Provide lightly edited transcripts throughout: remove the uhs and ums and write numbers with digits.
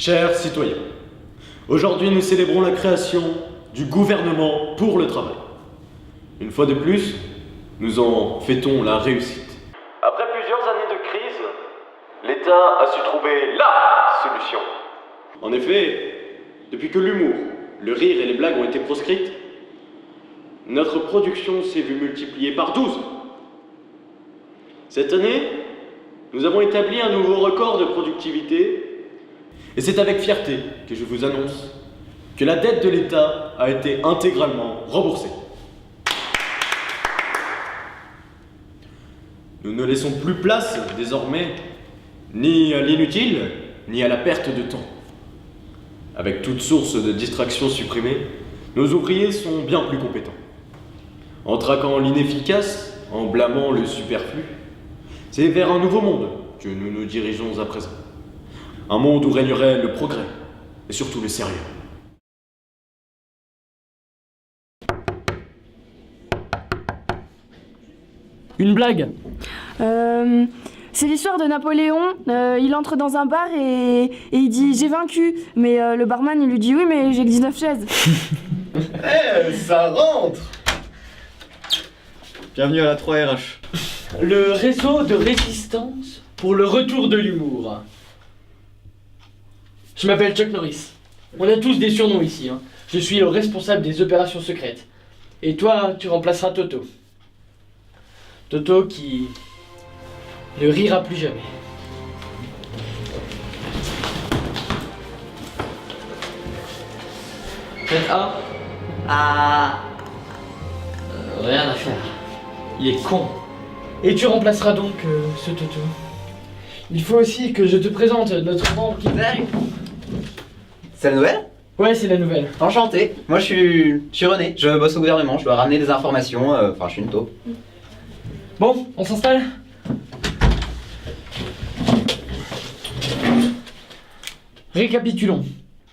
Chers citoyens, aujourd'hui nous célébrons la création du gouvernement pour le travail. Une fois de plus, nous en fêtons la réussite. Après plusieurs années de crise, l'État a su trouver LA solution. En effet, depuis que l'humour, le rire et les blagues ont été proscrites, notre production s'est vue multipliée par 12. Cette année, nous avons établi un nouveau record de productivité et c'est avec fierté que je vous annonce que la dette de l'État a été intégralement remboursée. Nous ne laissons plus place, désormais, ni à l'inutile, ni à la perte de temps. Avec toute source de distraction supprimée, nos ouvriers sont bien plus compétents. En traquant l'inefficace, en blâmant le superflu, c'est vers un nouveau monde que nous nous dirigeons à présent. Un monde où régnerait le progrès et surtout le sérieux. Une blague. C'est l'histoire de Napoléon. Il entre dans un bar et il dit « J'ai vaincu ». Mais le barman, il lui dit « Oui, mais j'ai que 19 chaises ». Ça rentre. Bienvenue à la 3RH. Le réseau de résistance pour le retour de l'humour. Je m'appelle Chuck Norris. On a tous des surnoms ici. Hein. Je suis le responsable des opérations secrètes. Et toi, tu remplaceras Toto. Toto qui ne rira plus jamais. Faites A. Ah. Rien à faire. Il est con. Et tu remplaceras donc ce Toto. Il faut aussi que je te présente notre membre qui... C'est la nouvelle? Ouais, c'est la nouvelle. Enchanté. Moi je suis René, je bosse au gouvernement, je dois ramener des informations, enfin je suis une taupe. Bon, on s'installe? Récapitulons.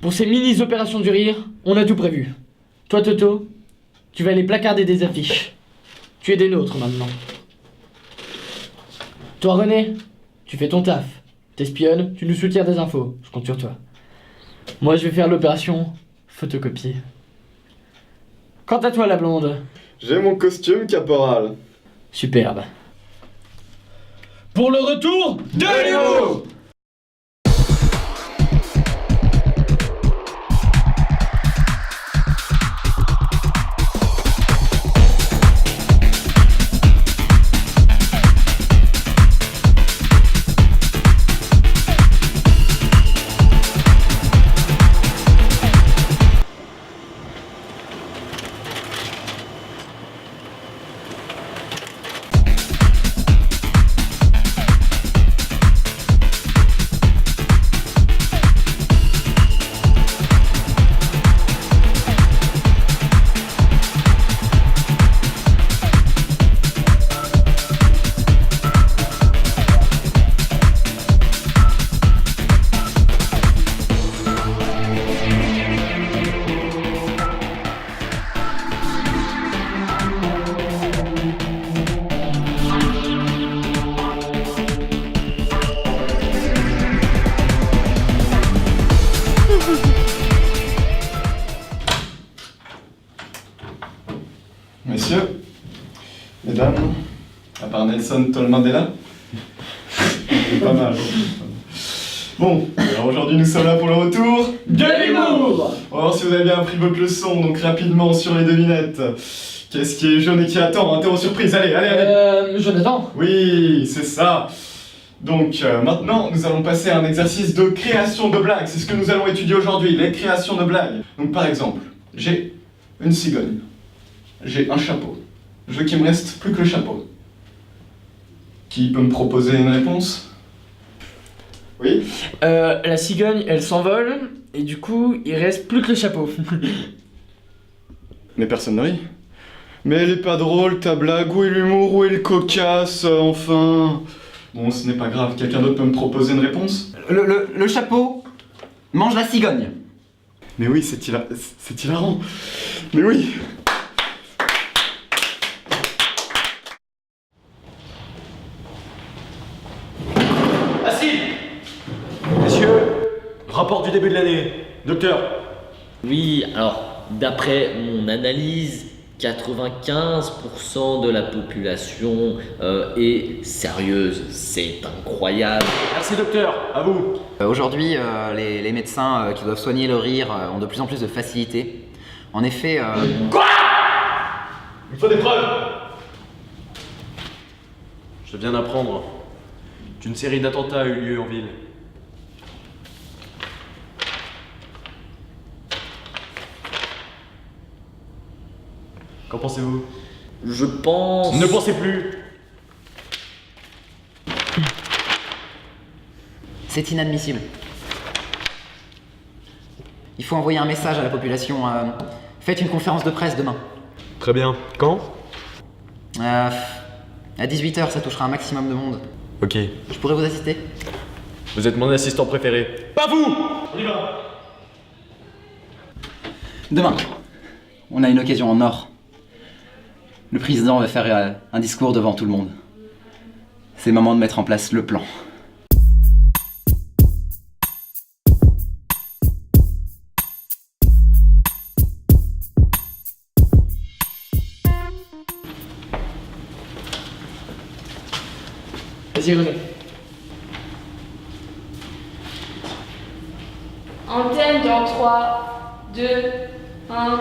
Pour ces mini-opérations du rire, on a tout prévu. Toi Toto, tu vas aller placarder des affiches. Tu es des nôtres maintenant. Toi René, tu fais ton taf. T'espionnes, tu nous soutiens des infos. Je compte sur toi. Moi je vais faire l'opération photocopier. Quant à toi la blonde. J'ai mon costume, caporal. Superbe. Pour le retour de l'humour. Messieurs, mesdames, à part Nelson Mandela, pas mal. Bon, alors aujourd'hui nous sommes là pour le retour De l'humour. On va voir si vous avez bien appris votre leçon, donc rapidement sur les devinettes. Qu'est-ce qui est jaune et qui attend? Interro surprise, allez. Jonathan. Oui, c'est ça. Donc maintenant, nous allons passer à un exercice de création de blagues. C'est ce que nous allons étudier aujourd'hui, les créations de blagues. Donc par exemple, j'ai une cigogne. J'ai un chapeau. Je veux qu'il me reste plus que le chapeau. Qui peut me proposer une réponse? Oui? La cigogne, elle s'envole, et du coup, il reste plus que le chapeau. Mais personne ne rit. Mais elle est pas drôle, ta blague. Où est l'humour? Où est le cocasse? Enfin... Bon, ce n'est pas grave. Quelqu'un d'autre peut me proposer une réponse? Le chapeau mange la cigogne. Mais oui, c'est hilarant. Mais oui. Rapport du début de l'année. Docteur. Oui, alors, d'après mon analyse, 95% de la population est sérieuse. C'est incroyable. Merci docteur, à vous. Aujourd'hui, les médecins qui doivent soigner le rire ont de plus en plus de facilité. En effet, Il faut des preuves. Je viens d'apprendre qu'une série d'attentats a eu lieu en ville. Qu'en pensez-vous? Je pense... Ne pensez plus. c'est inadmissible. Il faut envoyer un message à la population. Faites une conférence de presse demain. Très bien. Quand? À 18h, ça touchera un maximum de monde. Ok. Je pourrais vous assister? Vous êtes mon assistant préféré. Pas vous! On y va! Demain, on a une occasion en or. Le président va faire un discours devant tout le monde. C'est le moment de mettre en place le plan. Vas-y René. Antenne dans 3, 2, 1.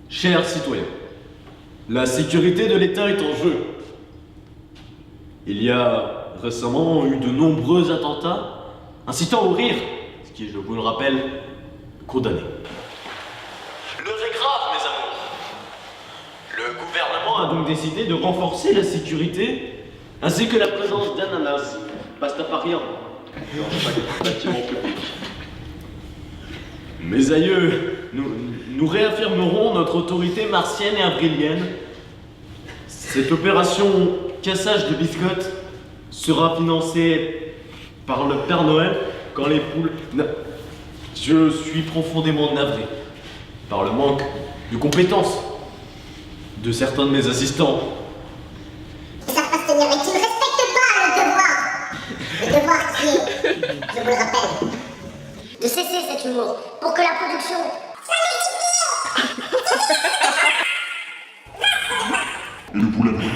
Chers citoyens, la sécurité de l'État est en jeu. Il y a récemment eu de nombreux attentats incitant au rire, ce qui est, je vous le rappelle, condamné. L'heure est grave, mes amours. Le gouvernement a donc décidé de renforcer la sécurité ainsi que la présence d'ananas, pastafariens, dans chaque bâtiment public. Mes aïeux, nous réaffirmerons notre autorité martienne et avrilienne. Cette opération cassage de biscottes sera financée par le Père Noël quand les poules... Je suis profondément navré par le manque de compétences de certains de mes assistants. Ils savent pas se tenir, mais tu ne respectes pas le devoir. Le devoir qui est, je vous le rappelle, de cesser cet humour pour que la production... Et vous l'avez